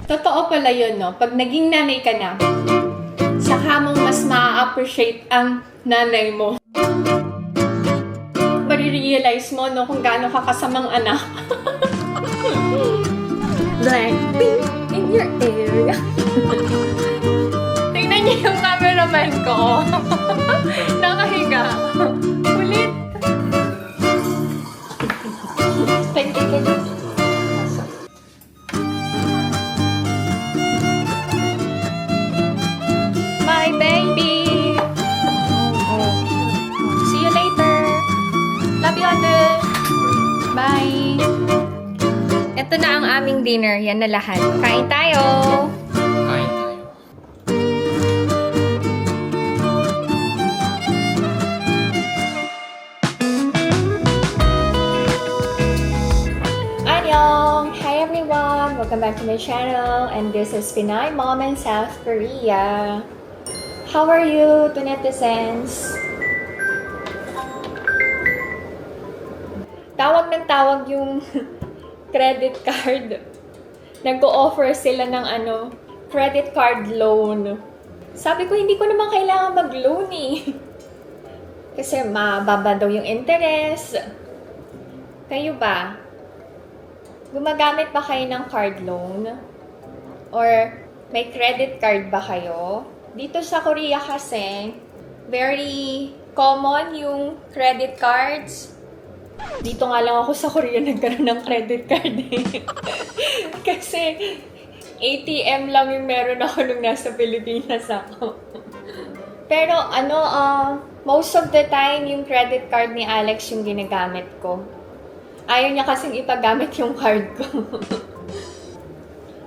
Totoo pala yun, no? Pag naging nanay ka na, saka mong mas ma-appreciate ang nanay mo. Marirealize mo, no, kung gaano ka kasamang anak. Blackpink in your area. Tingnan niyo yung cameraman ko. Nakahiga. Ulit. Thank you. My baby. See you later. Love you, ate. Bye. Ito na ang aming dinner. Yan na lahat. Kain tayo. Kain tayo. Annyeong! Hi everyone! Welcome back to my channel. And this is Pinay Mom in South Korea. How are you, to netizens? Tawag ng tawag yung credit card. Nag-o-offer sila ng credit card loan. Sabi ko, hindi ko naman kailangan mag-loan eh. Kasi mababa daw yung interest. Kayo ba? Gumagamit ba kayo ng card loan? Or may credit card ba kayo? Dito sa Korea kasi, very common yung credit cards. Dito nga lang ako sa Korea nagkaroon ng credit card eh. Kasi ATM lang yung meron ako nung nasa Pilipinas ako. Pero most of the time yung credit card ni Alex yung ginagamit ko. Ayaw niya kasing ipagamit yung card ko.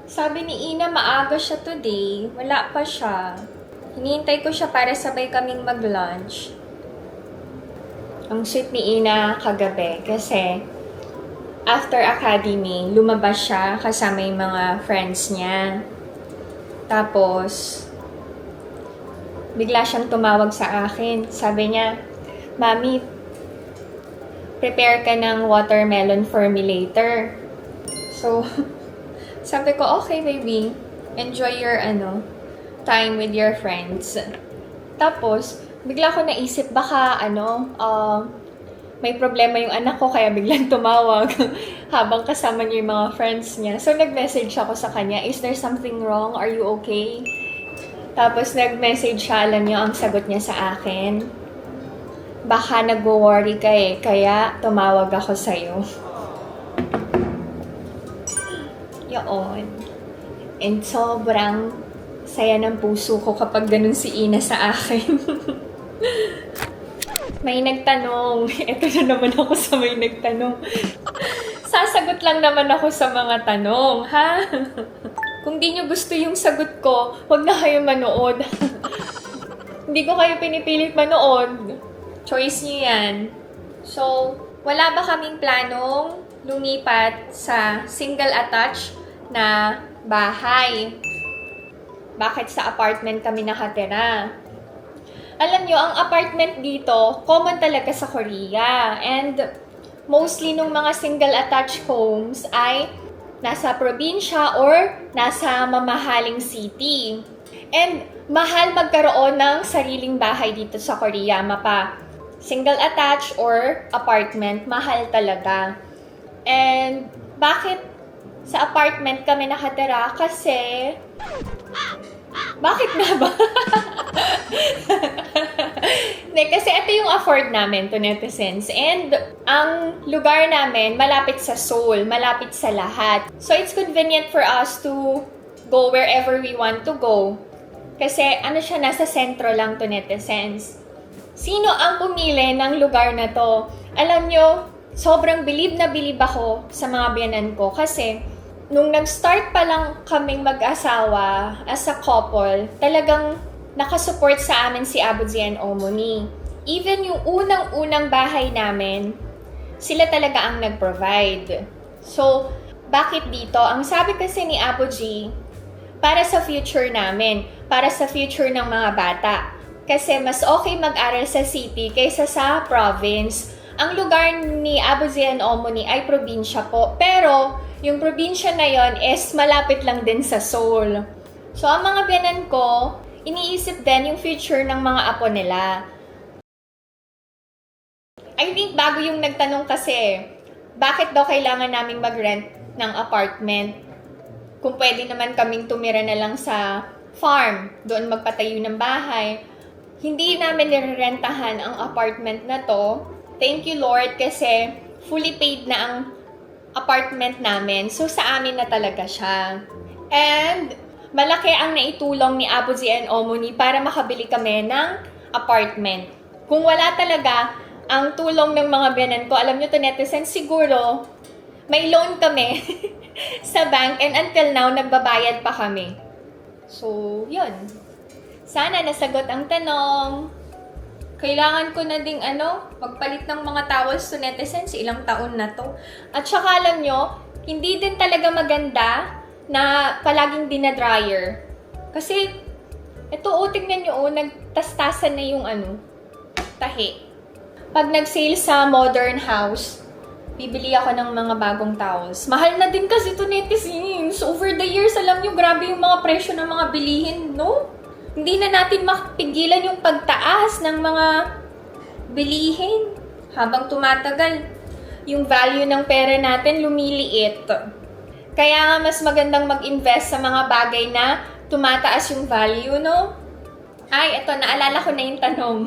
Sabi ni Ina, maaga siya today. Wala pa siya. Hinihintay ko siya para sabay kaming mag-lunch. Ang sweet ni Ina kagabi kasi after academy, lumabas siya kasama yung mga friends niya. Tapos, bigla siyang tumawag sa akin. Sabi niya, Mami, prepare ka ng watermelon for me later. So, sabi ko, okay baby, enjoy your time with your friends. Tapos, bigla ko naisip, baka may problema yung anak ko kaya biglang tumawag habang kasama niya yung mga friends niya. So, nag-message ako sa kanya, is there something wrong? Are you okay? Tapos, nag-message siya, alam niyo, ang sagot niya sa akin, baka nag-worry ka eh, kaya tumawag ako sa'yo. Yun. And sobrang saya ng puso ko kapag ganun si Ina sa akin. May nagtanong. Ito na naman ako sa may nagtanong. Sasagot lang naman ako sa mga tanong, ha? Kung di nyo gusto yung sagot ko, huwag na kayo manood. Hindi ko kayo pinipilit manood. Choice nyo yan. So, wala ba kaming planong lumipat sa single attached na bahay? Bakit sa apartment kami nakatira? Alam nyo, ang apartment dito, common talaga sa Korea. And mostly nung mga single attached homes ay nasa probinsya or nasa mamahaling city. And mahal magkaroon ng sariling bahay dito sa Korea, mapa single attached or apartment, mahal talaga. And bakit sa apartment kami nakatira? Kasi bakit nga ba? Kasi ito yung afford namin to netizens. And ang lugar namin, malapit sa Seoul, malapit sa lahat. So it's convenient for us to go wherever we want to go. Kasi siya, nasa sentro lang to netizens. Sino ang pumili ng lugar na to? Alam nyo, sobrang bilib na bilib ako sa mga biyanan ko. Kasi nung nag-start pa lang kaming mag-asawa as a couple, talagang nakasupport sa amin si Abuji and Omoni. Even yung unang-unang bahay namin, sila talaga ang nag-provide. So, bakit dito? Ang sabi kasi ni Abuji, para sa future namin, para sa future ng mga bata. Kasi mas okay mag-aral sa city kaysa sa province. Ang lugar ni Abuzi and Omoni ay probinsya po. Pero, yung probinsya na yon is malapit lang din sa Seoul. So, ang mga biyanan ko, iniisip din yung future ng mga apo nila. I think bago yung nagtanong kasi, bakit daw kailangan naming mag-rent ng apartment? Kung pwede naman kaming tumira na lang sa farm, doon magpatayo ng bahay. Hindi namin nirerentahan ang apartment na to. Thank you Lord kasi fully paid na ang apartment namin. So sa amin na talaga siya. And malaki ang naitulong ni Abuzi and Omoni para makabili kami ng apartment. Kung wala talaga ang tulong ng mga biyanan ko, alam nyo to netizens, siguro may loan kami sa bank and until now nagbabayad pa kami. So, yun. Sana nasagot ang tanong. Kailangan ko na ding magpalit ng mga towels to netizens, ilang taon na to. At saka alam nyo, hindi din talaga maganda na palaging dinadryer. Kasi, ito tignan nyo, nagtastasan na yung tahi. Pag nag-sale sa Modern House, bibili ako ng mga bagong towels. Mahal na din kasi ito netizens. Over the years, alam nyo, grabe yung mga presyo ng mga bilihin, no? Hindi na natin mapigilan yung pagtaas ng mga bilihin. Habang tumatagal, yung value ng pera natin lumiliit. Kaya nga mas magandang mag-invest sa mga bagay na tumataas yung value, no? Ay, eto, naalala ko na yung tanong.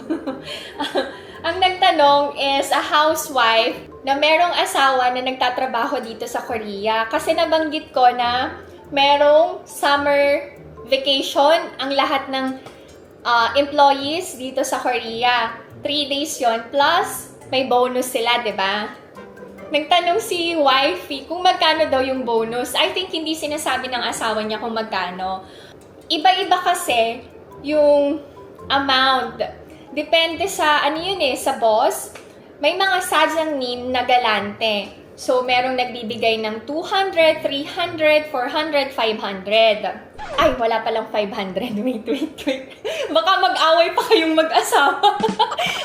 Ang nagtanong is a housewife na merong asawa na nagtatrabaho dito sa Korea. Kasi nabanggit ko na merong summer vacation ang lahat ng employees dito sa Korea. 3 days yon plus may bonus sila, di ba? Nagtanong si wifey kung magkano daw yung bonus. I think hindi sinasabi ng asawa niya kung magkano. Iba-iba kasi yung amount. Depende sa, sa boss. May mga sadyang na galante. So, merong nagbibigay ng 200, 300, 400, 500. Ay, wala palang 500. Wait. Baka mag-away pa kayong mag-asawa.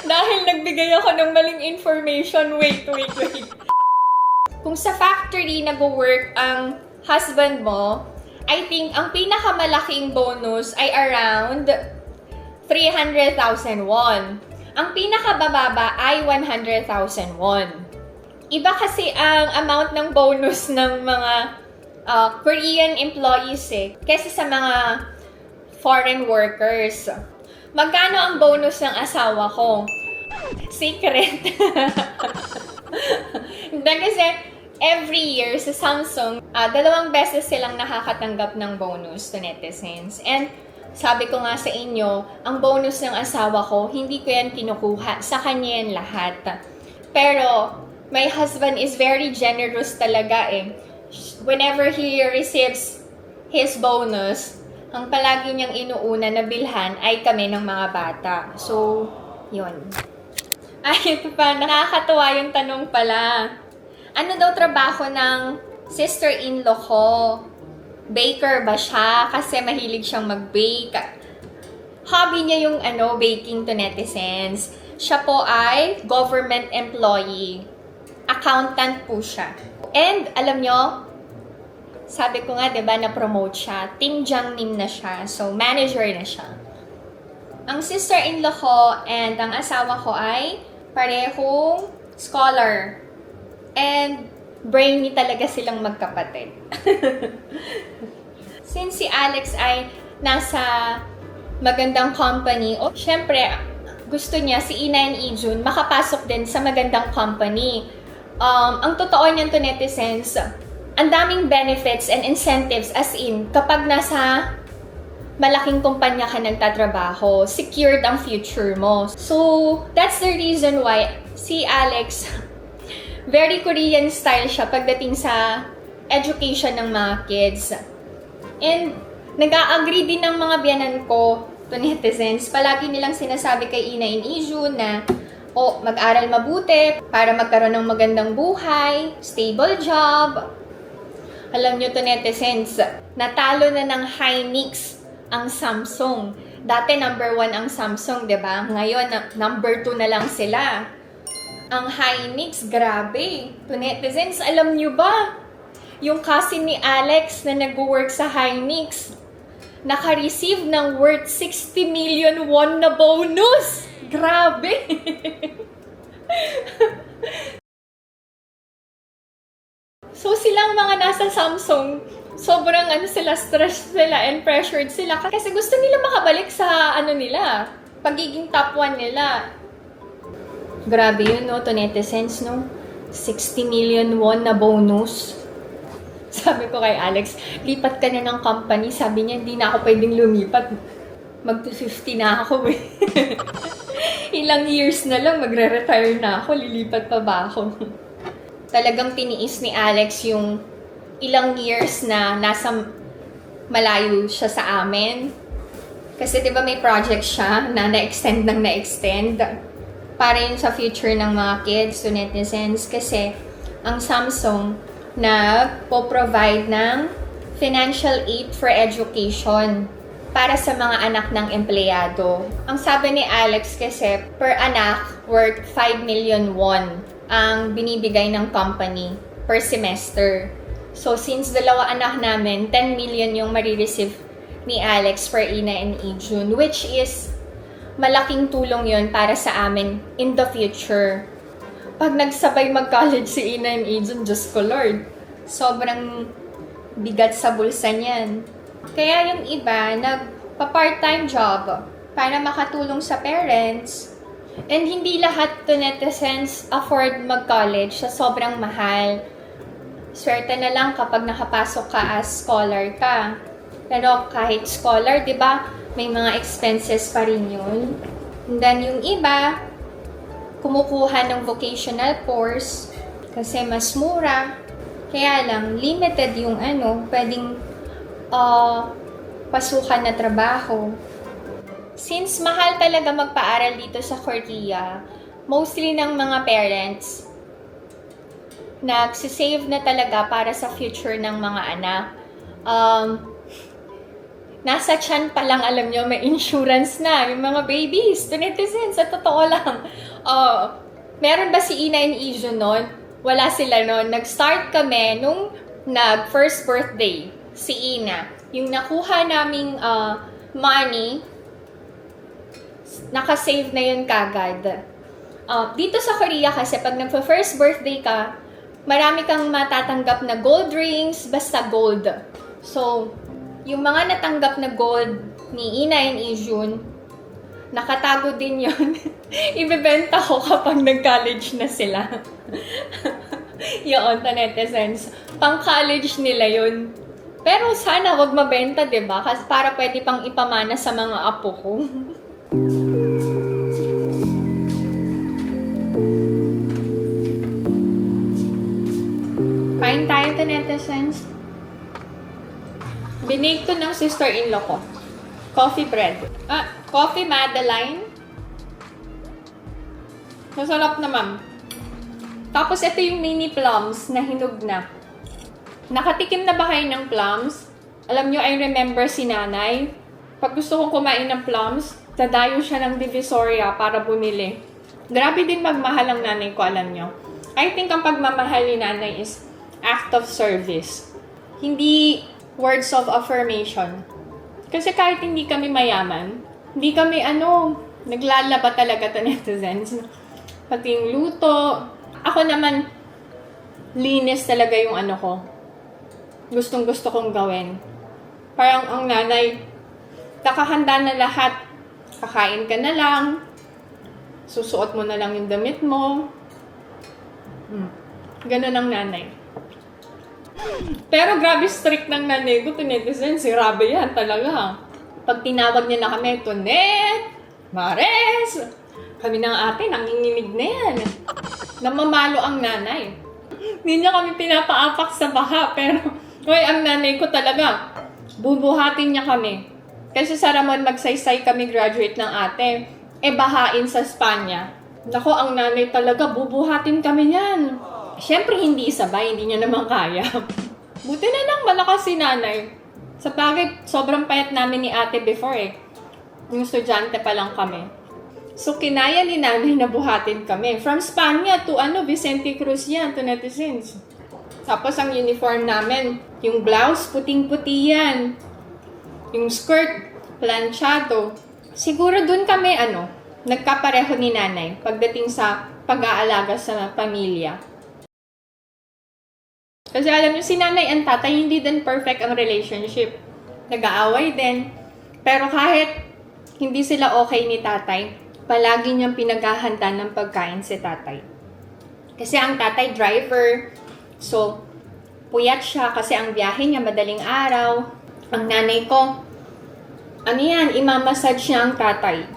Dahil nagbigay ako ng maling information. Wait. Kung sa factory nag-work ang husband mo, I think ang pinakamalaking bonus ay around 300,000 won. Ang pinakabababa ay 100,000 won. Iba kasi ang amount ng bonus ng mga Korean employees kaysa sa mga foreign workers. Magkano ang bonus ng asawa ko? Secret. Kasi every year sa Samsung, 2 beses silang nakakatanggap ng bonus to netizens. And sabi ko nga sa inyo, ang bonus ng asawa ko, hindi ko yan kinukuha. Sa kanya yan lahat. Pero, my husband is very generous talaga Whenever he receives his bonus, ang palagi niyang inuuna na bilhan ay kami ng mga bata. So, yun. Ay, ito pa, nakakatuwa yung tanong pala. Ano daw trabaho ng sister-in-law ko? Baker ba siya? Kasi mahilig siyang mag-bake. Hobby niya yung baking to netizens. Siya po ay government employee. Accountant po siya. And alam nyo, sabi ko nga, diba, na-promote siya. Team Jangnim na siya. So, manager na siya. Ang sister-in-law ko and ang asawa ko ay parehong scholar. And brainy talaga silang magkapatid. Since si Alex ay nasa magandang company, syempre, gusto niya si Ina and Ijun makapasok din sa magandang company. Ang totoo niyan to netizens, ang daming benefits and incentives as in, kapag nasa malaking kumpanya ka nagtatrabaho, secured ang future mo. So, that's the reason why si Alex, very Korean style siya pagdating sa education ng mga kids. And nag-a-agree din ng mga biyanan ko to netizens. Palagi nilang sinasabi kay Ina and Ijun na mag-aral mabuti para magkaroon ng magandang buhay, stable job. Alam nyo to netizens, natalo na ng Hynix ang Samsung. Dati number 1 ang Samsung, 'di ba? Ngayon number 2 na lang sila. Ang Hynix, grabe. To netizens, alam nyo ba? Yung cousin ni Alex na nag-work sa Hynix, naka-receive ng worth 60 million won na bonus! Grabe! So silang mga nasa Samsung, sobrang stress sila and pressured sila kasi gusto nila makabalik sa nila, pagiging top 1 nila. Grabe yun, no, to netizens, no? 60 million won na bonus. Sabi ko kay Alex, lipat ka na ng company. Sabi niya, hindi na ako pwedeng lumipat. Mag-50 na ako eh. Ilang years na lang, magre-retire na ako. Lilipat pa ba ako? Talagang tiniis ni Alex yung ilang years na nasa malayo siya sa amin. Kasi diba may project siya na na-extend ng na-extend. Para yun sa future ng mga kids, to netizens. Kasi ang Samsung nagpo-provide ng financial aid for education para sa mga anak ng empleyado. Ang sabi ni Alex kasi, per anak, worth 5 million won ang binibigay ng company per semester. So, since dalawa anak namin, 10 million yung marireceive ni Alex for Ina and Ijun, which is malaking tulong yon para sa amin in the future. Pag nagsabay mag-college si Ina and Ijun, Diyos ko Lord, sobrang bigat sa bulsa niyan. Kaya yung iba, nagpa-part-time job para makatulong sa parents. And hindi lahat to netizens afford mag-college sa sobrang mahal. Swerte na lang kapag nakapasok ka as scholar ka. Pero kahit scholar, di ba, may mga expenses pa rin yun. And then yung iba, kumukuha ng vocational course kasi mas mura. Kaya lang, limited yung pwedeng pasukan na trabaho. Since mahal talaga magpaaral dito sa Korea, mostly ng mga parents, nagsisave na talaga para sa future ng mga anak. Nasa tiyan pa lang, alam nyo, may insurance na. Yung mga babies, to netizens, sa totoo lang. Meron ba si Ina and Ijun nun? Wala sila nun. Nag-start kami nung first birthday, si Ina. Yung nakuha naming money, nakasave na yun kagad. Dito sa Korea kasi, pag nagpa-first birthday ka, marami kang matatanggap na gold rings, basta gold. So, yung mga natanggap na gold ni Ina and Ijun, nakatago din yun. Ibebenta ko kapag nag-college na sila. Yun, to netizens. Pang-college nila yun. Pero sana wag mabenta, diba? Kasi para pwede pang ipamana sa mga apo ko. Kain tayo, to netizens. Binake to ng sister-in-law ko. Coffee bread. Coffee Madeline. Masarap naman. Tapos ito yung mini plums na hinog na. Nakatikim na ba kayo ng plums? Alam nyo, I remember si nanay. Pag gusto kong kumain ng plums, dadayo siya ng Divisoria para bumili. Grabe din magmahal ang nanay ko, alam nyo. I think ang pagmamahal ni nanay is act of service. Hindi words of affirmation. Kasi kahit hindi kami mayaman, hindi kami naglalaba talaga to netizens. Pati yung luto. Ako naman, linis talaga yung ko. Gustong gusto kong gawin. Parang ang nanay, nakahanda na lahat. Kakain ka na lang. Susuot mo na lang yung damit mo. Ganun ang nanay. Pero grabe strict ng nanay ko, to netizens, grabe yan talaga. Pag tinawag niya na kami, Tonet, Mares, kami ng ate, nanginginig na yan. Namamalo ang nanay. Hindi niya kami pinapaapak sa baha, pero ang nanay ko talaga, bubuhatin niya kami. Kasi sa Ramon magsaysay kami graduate ng ate, bahain sa Espanya. Nako, ang nanay talaga, bubuhatin kami niyan. Siyempre, hindi sabay, hindi niya naman kaya. Buti na lang malakas si nanay. Sa bagay, sobrang payat namin ni ate before Yung estudyante pa lang kami. So, kinaya ni nanay na buhatin kami. From Spania to Vicente Cruz yan, to netizens. Tapos ang uniform namin, yung blouse, puting-puti yan. Yung skirt, planchado. Siguro dun kami, nagkapareho ni nanay pagdating sa pag-aalaga sa pamilya. Kasi alam niyo, si nanay and tatay, hindi din perfect ang relationship. Nag-aaway din. Pero kahit hindi sila okay ni tatay, palagi niyang pinaghahanda ng pagkain si tatay. Kasi ang tatay driver, so puyat siya kasi ang biyahe niya madaling araw. Ang nanay ko, imamassage niya ang tatay.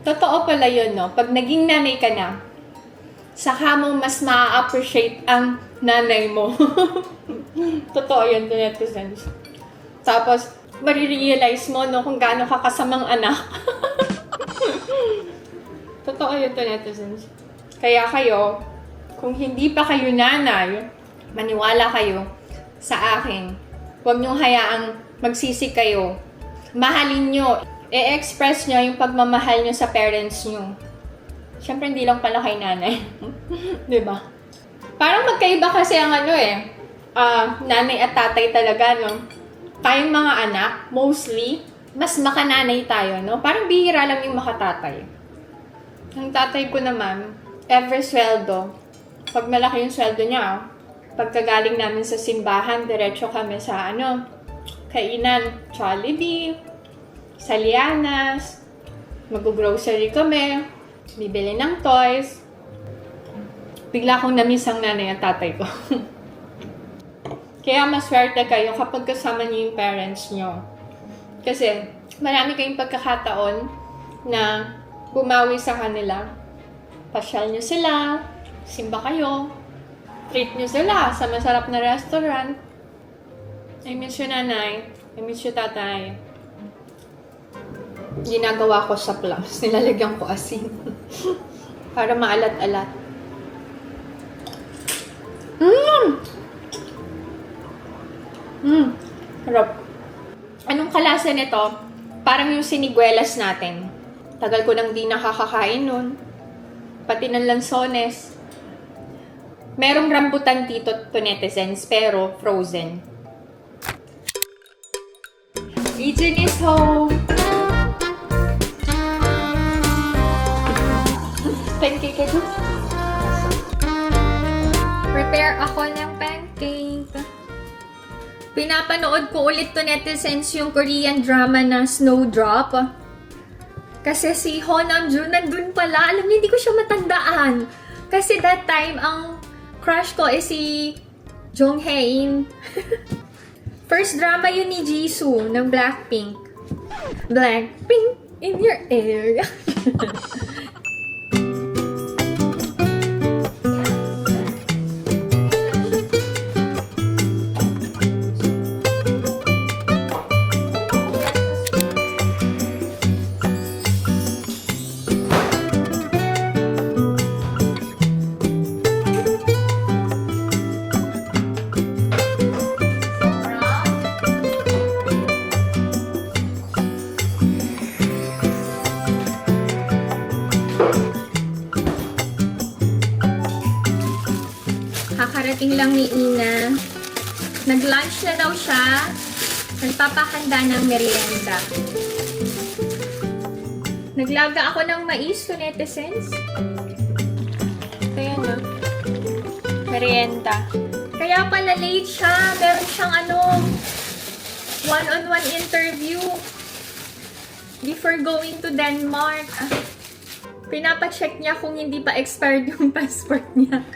Totoo pala yun, no? Pag naging nanay ka na, saka mo mas ma-appreciate ang nanay mo. Totoo yun, the netizens. Tapos, marirealize mo, no, kung gaano ka kasamang anak. Totoo yun, the netizens. Kaya kayo, kung hindi pa kayo nanay, maniwala kayo sa akin. Huwag niyong hayaang magsisi kayo. Mahalin niyo, i-express niyo yung pagmamahal niyo sa parents niyo. Siyempre, hindi lang pala kay nanay. Diba? Parang magkaiba kasi ang nanay at tatay talaga, no? Tayong mga anak, mostly, mas makananay tayo, no? Parang bihira lang yung makatatay. Ang tatay ko naman, every sweldo, pag malaki yung sweldo niya, pagkagaling namin sa simbahan, diretso kami sa kainan, Jollibee, sa Lianas, mag-grocery kami, bibili ng toys. Bigla akong namiss ang nanay at tatay ko. Kaya maswerte kayo kapag kasama niyo yung parents niyo. Kasi marami kayong pagkakataon na bumawi sa kanila. Pasyal niyo sila, simba kayo, treat niyo sila sa masarap na restaurant. I miss you, nanay. I miss you, tatay. Ginagawa ko sa plums. Nilalagyan ko asin. Para maalat-alat. Harap. Anong kalasa nito? Parang yung siniguelas natin. Tagal ko nang di nakakakain nun. Pati ng lansones. Merong rambutan dito to netizens, pero frozen. Region is home! Pancake ito. Prepare ako ng pancake. Pinapanood ko ulit to netizens yung Korean drama na Snowdrop. Kasi si Ho Namjoon nandun pala. Alam niyo, hindi ko siya matandaan. Kasi that time, ang crush ko is si Jong Hae-in. First drama yun ni Jisoo ng Blackpink. Blackpink in your area. Kakarating lang ni Ina. Nag-lunch na daw siya. Nagpapahanda ng merienda. Naglaga ako ng mais to netizens. Ito yan, no? Merienda. Kaya pala late siya. Meron siyang one-on-one interview before going to Denmark. Pinapacheck niya kung hindi pa expired yung passport niya.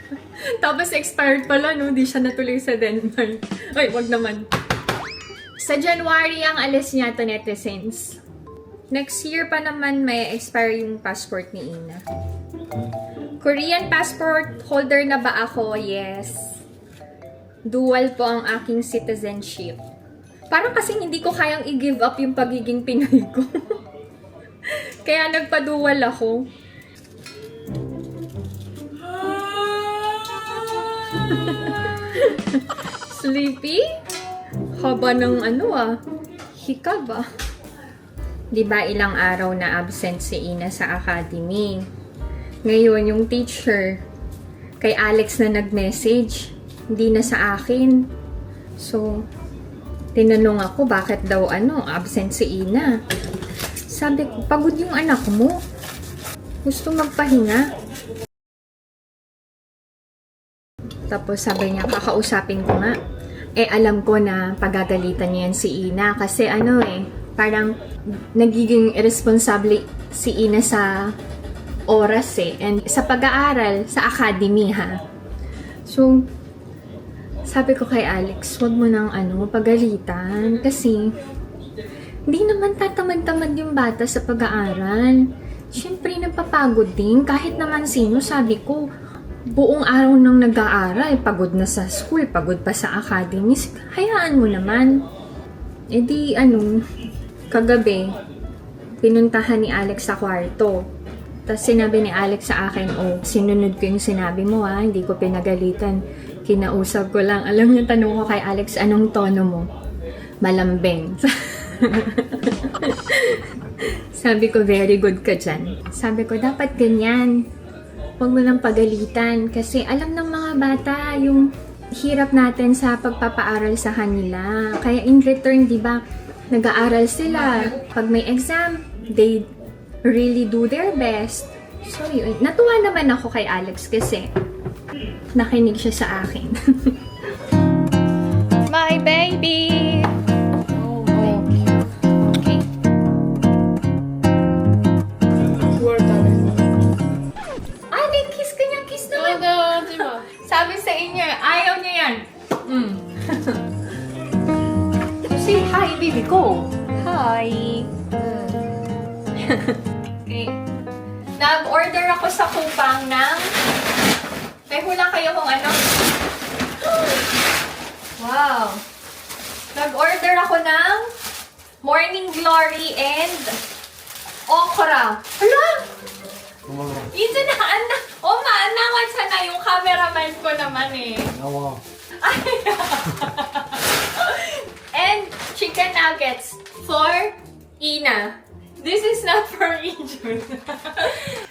Tapos expired pala, no? Di siya natuloy sa Denmark. Ay, wag naman. Sa January ang alis niya to netizens. Next year pa naman may expire yung passport ni Ina. Korean passport holder na ba ako? Yes. Dual po ang aking citizenship. Parang kasi hindi ko kayang i-give up yung pagiging Pinoy ko. Kaya nagpa-dual ako. Sleepy? Haba ng hikab ah. Di ba ilang araw na absent si Ina sa academy? Ngayon, yung teacher, kay Alex na nag-message, hindi na sa akin. So, tinanong ako bakit daw absent si Ina. Sabi ko, pagod yung anak mo. Gusto magpahinga. Tapos sabi niya, kakausapin ko nga. Alam ko na pagagalitan niya yan si Ina. Kasi parang nagiging irresponsible si Ina sa oras and sa pag-aaral, sa academy ha. So, sabi ko kay Alex, wag mo nang pagalitan kasi hindi naman tatamad-tamad yung bata sa pag-aaral. Siyempre, napapagod din. Kahit naman sino, sabi ko, buong araw nang nag-aaral, pagod na sa school, pagod pa sa academy. Hayaan mo naman. Kagabi, pinuntahan ni Alex sa kwarto. Tapos sinabi ni Alex sa akin, sinunod ko yung sinabi mo hindi ko pinagalitan. Kinausap ko lang. Alam niyo, tanong ko kay Alex, anong tono mo? Malambing. Sabi ko, very good ka dyan. Sabi ko, dapat ganyan. Huwag mo lang pagalitan. Kasi alam ng mga bata yung hirap natin sa pagpapaaral sa kanila. Kaya in return, di ba, nag-aaral sila. Pag may exam, they really do their best. So, yun. Natuwa naman ako kay Alex kasi nakinig siya sa akin. My baby! Oh, baby. Okay. Ay, may kiss ka niya. Kiss naman. Sabi sa inyo, ayaw niya yan. Say hi, baby. Go. Hi. Okay. Nag-order ako sa Kupang ng... May hula kayo kung ano? Wow! Nag-order ako ng Morning Glory and okra. Hala! Ito na, maanawan sana yung cameraman ko naman Oo. And chicken nuggets for Ina. This is not for Ijun.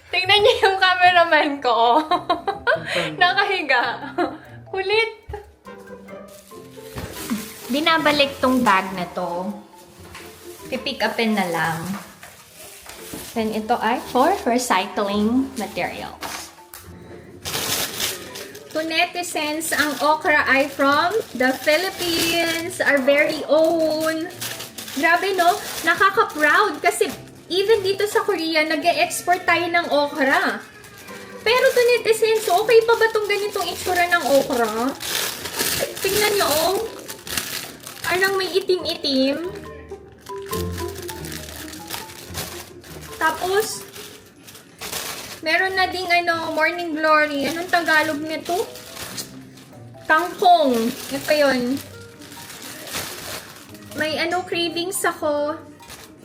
Tingnan niyo yung cameraman ko. Nakahiga. Kulit. Binabalik tong bag na to. Pipick upin na lang. Then ito ay for recycling materials. To netizens, ang okra ay from the Philippines, our very own. Grabe no, nakaka-proud kasi even dito sa Korea, nag-e-export tayo ng okra. Pero to netizens, okay pa ba itong ganitong itsura ng okra? Tingnan nyo Parang may itim-itim. Tapos, meron na ding Morning Glory. Anong Tagalog nito? Kangkong. Ito yun. May cravings ako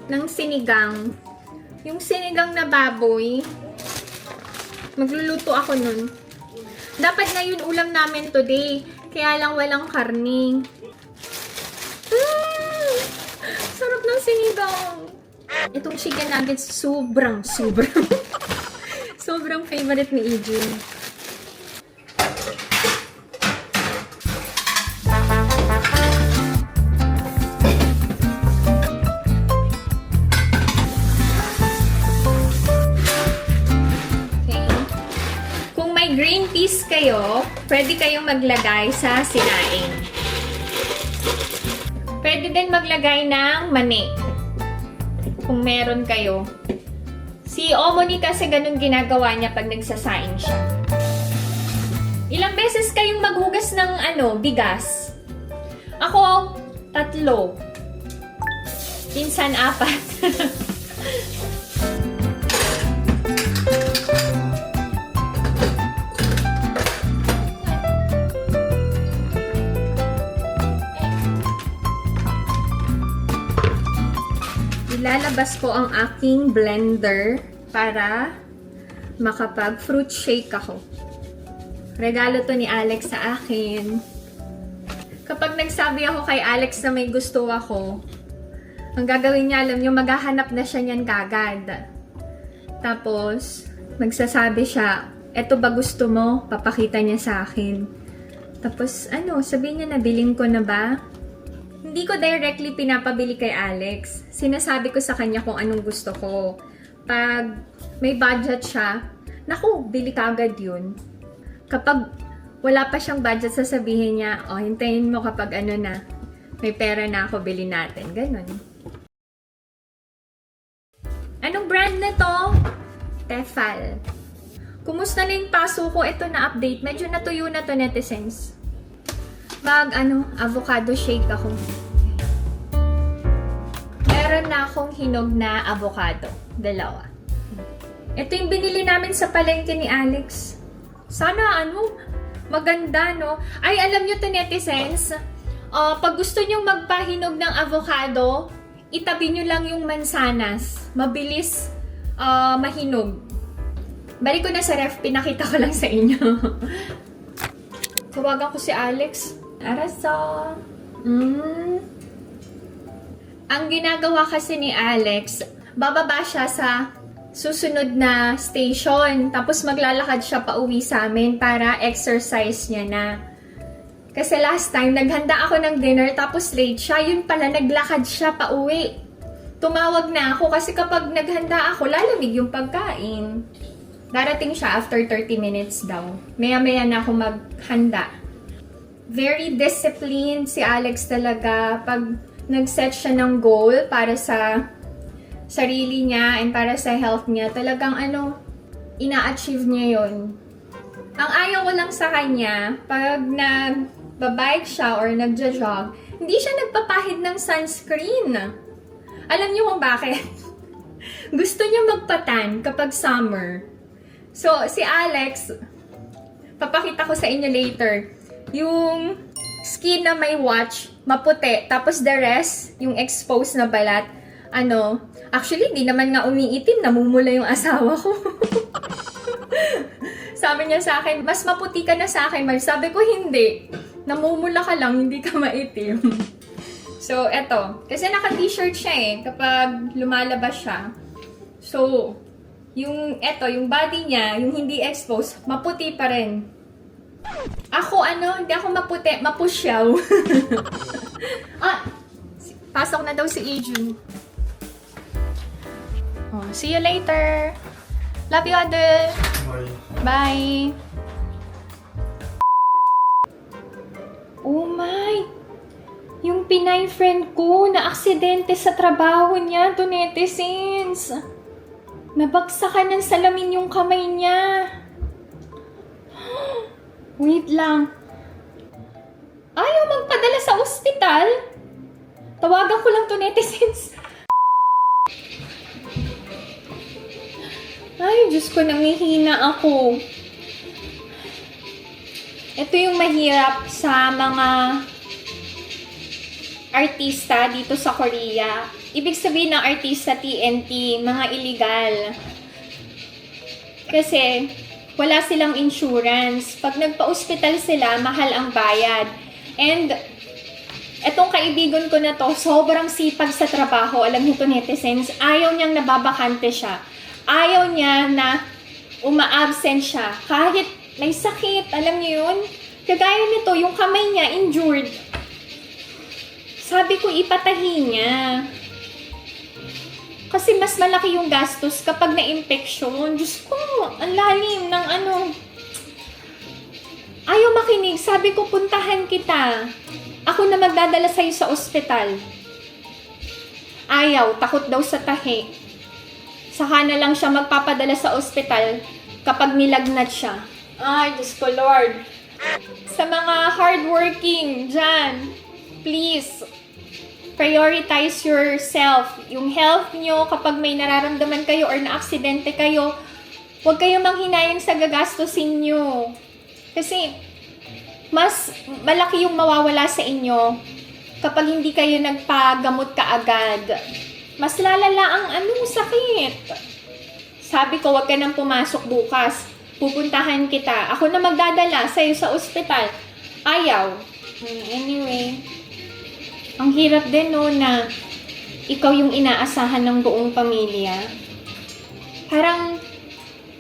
ng sinigang. Yung sinigang na baboy. Magluluto ako nun. Dapat ngayon ulam namin today. Kaya lang walang karne. Sarap ng sinigang. Itong chicken nuggets, sobrang favorite ni Ijun. Okay. Kung may green peas kayo, pwede kayong maglagay sa sinaing. Pwede din maglagay ng mani. Kung meron kayo. Si Omoni kasi ganun ginagawa niya pag nagsasaing siya. Ilang beses kayong maghugas ng bigas? Ako, 3. Minsan 4. Ilalabas ko ang aking blender para makapag fruit shake ako. Regalo to ni Alex sa akin. Kapag nagsabi ako kay Alex na may gusto ako, Ang gagawin niya, alam niyo, maghahanap na siya niyan kagad. Tapos, magsasabi siya, eto ba gusto mo? Papakita niya sa akin. Tapos, sabihin niya, nabiling ko na ba? Hindi ko directly pinapabili kay Alex. Sinasabi ko sa kanya kung anong gusto ko. Pag may budget siya, naku, bili ka agad yun. Kapag wala pa siyang budget, sasabihin niya, hintayin mo kapag may pera na ako, bili natin. Ganon. Anong brand na to? Tefal. Kumusta na yung paso ko? Ito na update. Medyo natuyo na to, netizens. Avocado shake ako. Meron na akong hinog na avocado. 2. Ito yung binili namin sa palengke ni Alex. Sana maganda, no? Ay, alam nyo to, netizens. Pag gusto nyo magpahinog ng avocado, itabi nyo lang yung mansanas. Mabilis mahinog. Balik ko na sa ref, pinakita ko lang sa inyo. Tawagan ko si Alex. Araso. Ang ginagawa kasi ni Alex, bababa siya sa susunod na station. Tapos maglalakad siya pa uwi sa amin para exercise niya na. Kasi last time, naghanda ako ng dinner tapos late siya. Yun pala, naglakad siya pa uwi. Tumawag na ako kasi kapag naghanda ako, lalamig yung pagkain. Darating siya after 30 minutes daw. Maya-maya na ako maghanda. Very disciplined si Alex talaga. Pag nag-set siya ng goal para sa sarili niya and para sa health niya, talagang ina-achieve niya yon. Ang ayaw ko lang sa kanya, pag nagbabike siya or nagja-jog, hindi siya nagpapahid ng sunscreen. Alam niyo kung bakit? Gusto niya magpatan kapag summer. So, si Alex, papakita ko sa inyo later, yung skin na may watch, maputi, tapos the rest, yung exposed na balat, actually, di naman nga umiitim, namumula yung asawa ko. Sabi niya sa akin, mas maputi ka na sa akin, Mar. Sabi ko, hindi. Namumula ka lang, hindi ka maitim. So, eto. Kasi naka-t-shirt siya kapag lumalabas siya. So, yung body niya, yung hindi exposed, maputi pa rin. Ako, hindi ako maputi, mapusyaw. Pasok na daw si Ijun. See you later. Love you, Adel. Bye. Oh my! Yung Pinay friend ko, na-aksidente sa trabaho niya, to netizens. Nabagsakan ng salamin yung kamay niya. Wait lang. Ayaw magpadala sa ospital? Tawagan ko lang to, netizens. Ay, Diyos ko, nangihina ako. Ito yung mahirap sa mga artista dito sa Korea. Ibig sabihin ng artista TNT, mga illegal. Kasi wala silang insurance. Pag nagpa-ospital sila, mahal ang bayad. And etong kaibigan ko na to, sobrang sipag sa trabaho. Alam niyo to, netizens, ayaw niyang nababakante siya. Ayaw niya na uma-absent siya. Kahit may sakit, alam niyo yun? Kagaya nito, yung kamay niya injured. Sabi ko, ipatahi niya. Kasi mas malaki yung gastos kapag na-infection. Diyos ko, ang lalim ng Ayaw makinig. Sabi ko, puntahan kita. Ako na magdadala sa'yo sa ospital. Ayaw, takot daw sa tahi. Saka na lang siya magpapadala sa ospital kapag nilagnat siya. Ay, Diyos ko, Lord. Sa mga hardworking dyan, please, prioritize yourself. Yung health nyo, kapag may nararamdaman kayo or na-aksidente kayo, huwag kayong manghinayang sa gagastusin nyo. Kasi, mas malaki yung mawawala sa inyo kapag hindi kayo nagpagamot kaagad. Mas lalala ang sakit. Sabi ko, huwag ka nang pumasok bukas. Pupuntahan kita. Ako na magdadala sa'yo sa ospital. Ayaw. Anyway, ang hirap din na ikaw yung inaasahan ng buong pamilya. Parang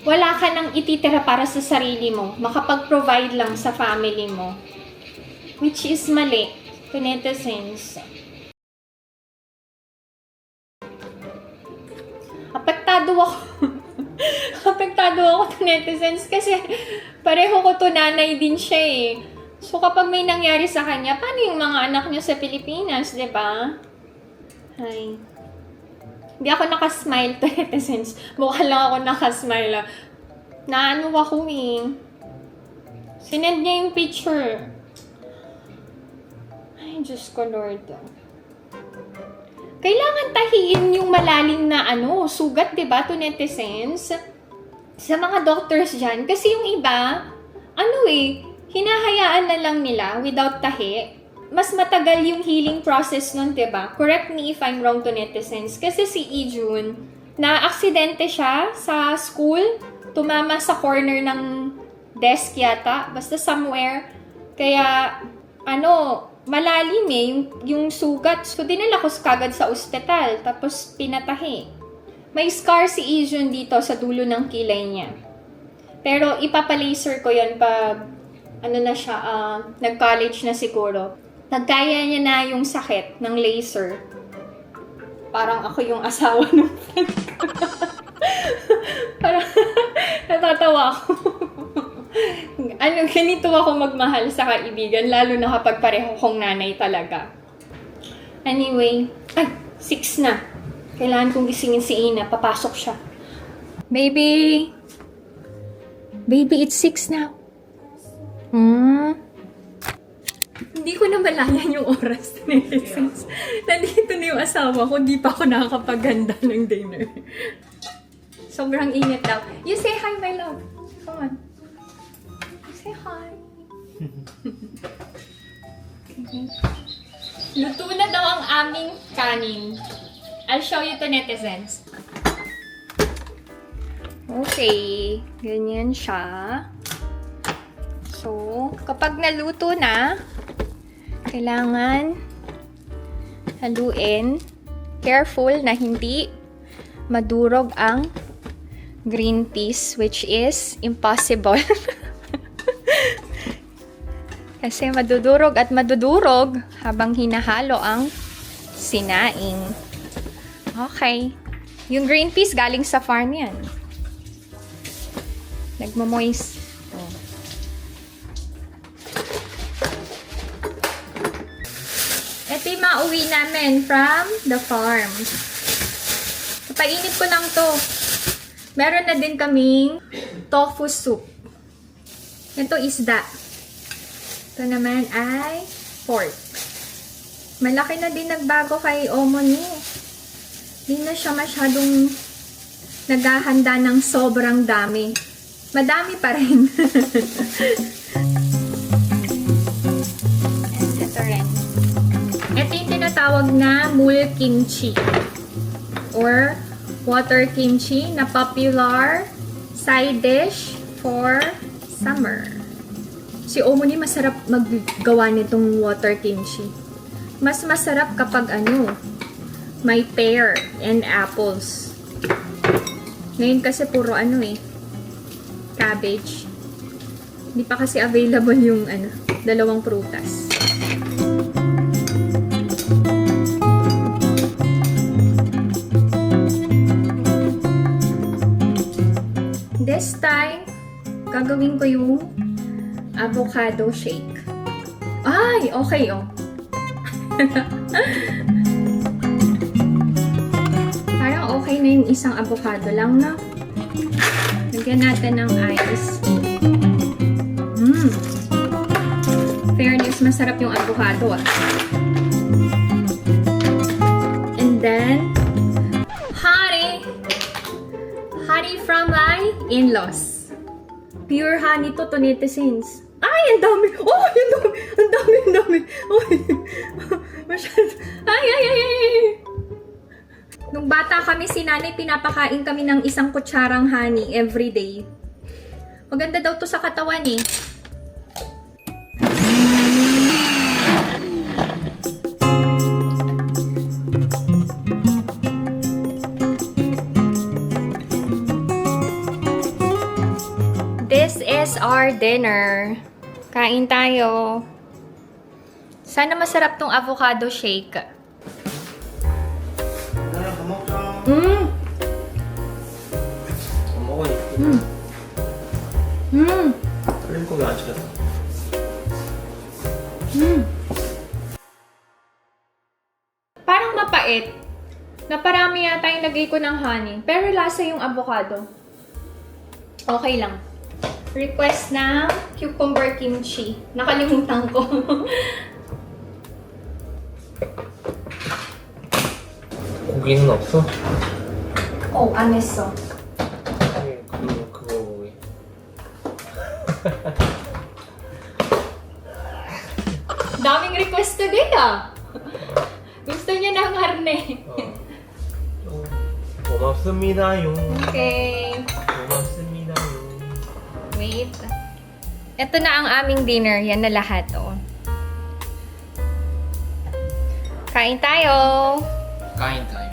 wala ka nang ititira para sa sarili mo. Makapag-provide lang sa family mo. Which is mali to netizens. Apektado ako. Apektado ako to netizens kasi pareho ko to nanay din siya eh. So kapag may nangyari sa kanya, paano yung mga anak niya sa Pilipinas, di ba? Ay. Hindi ako nakasmile to netizens. Mukha lang ako nakasmile. Naano ako eh. Sinend niya yung picture. Ay, Diyos ko Lord. Kailangan tahiin yung malalim na sugat, diba, to netizens? Sa mga doctors dyan. Kasi yung iba, hinahayaan na lang nila without tahi. Mas matagal yung healing process nun, diba? Correct me if I'm wrong to netizens. Kasi si Ijun, na-aksidente siya sa school. Tumama sa corner ng desk yata. Basta somewhere. Kaya, malalim eh, yung sugat. So, dinala ko kagad sa ospital. Tapos, pinatahi. May scar si Ijun dito sa dulo ng kilay niya. Pero, ipapalaser ko yan pag, nag-college na siguro. Nagkaya niya na yung sakit ng laser. Parang ako yung asawa ng friend ko. Parang, natatawa ako. Ganito ako magmahal sa kaibigan, lalo na kapag pareho kong nanay talaga. Anyway, 6 na. Kailangan kong gisingin si Ina, papasok siya. Baby, it's 6 now. Hindi ko na malayan yung oras. Nandito na yung asawa ko, di pa ako nakakapaganda ng dinner. Sobrang init daw. You say hi, my love. Come on. Say hi. Luto na daw ang aming kanin. I'll show you to netizens. Okay. Ganyan siya. So, kapag naluto na, kailangan haluin. Careful na hindi madurog ang green peas, which is impossible. Kasi madudurog at madudurog habang hinahalo ang sinaing. Okay. Yung green peas galing sa farm yan. Nagmamoist. Ito yung mauwi namin from the farm. Papainit ko lang to. Meron na din kaming tofu soup. Ito isda. Ito naman ay pork. Malaki na din nagbago kay Omoni. Hindi na siya masyadong naghahanda ng sobrang dami. Madami pa rin. Ito rin. Ito yung tinatawag na mul kimchi or water kimchi na popular side dish for summer. Si Omoni masarap maggawa nitong water kimchi. Mas masarap kapag may pear and apples. Ngayon kasi puro cabbage. Hindi pa kasi available yung dalawang prutas. This time, gagawin ko yung avocado shake. Ay, okay Parang okay na yung isang avocado lang, no? Lagyan natin ng ice. Fairness, masarap yung avocado, And then, honey from my in-laws. Pure honey to netizens. Ay, ang dami! Oh, ang dami! Ay, masyado. Ay! Nung bata kami, si nanay, pinapakain kami ng 1 kutsarang honey every day. Maganda daw to sa katawan eh. our dinner. Kain tayo. Sana masarap tong avocado shake. 밥 먹자. Mmm! 밥 먹어. Mmm! 끓인 고기 안 시켰어. Parang mapait. Naparami yata yung lagay ko ng honey. Pero lasa yung avocado. Okay lang. Request na cucumber kimchi. Nakalimutan ko. 고기는 없어? Oh, 안 했어. 그거 고기. Daming request today ah. Gusto niya ng harne. 고맙습니다요. Okay. 고맙습니다요. Wait. Ito na ang aming dinner. Yan na lahat, oh. Kain tayo. 까인 타임.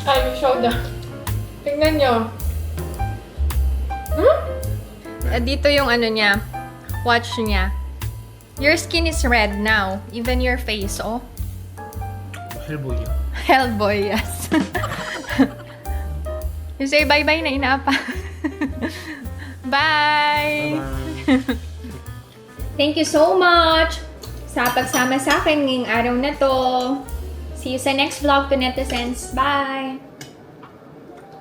Ay, show na. Tingnan nyo. Hmm? Dito yung ano niya. Watch niya. Your skin is red now. Even your face, oh. 헬보이요. Hellboy, yes. You say bye-bye na inaapa. Bye! Thank you so much sa pagsama sa akin ngayong araw na to. See you sa next vlog to netizens. Bye!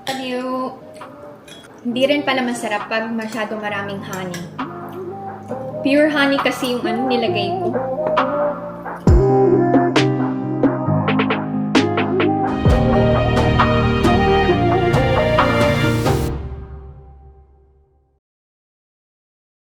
Love you! Hindi rin pala masarap pag masyado maraming honey. Pure honey kasi yung ano nilagay ko.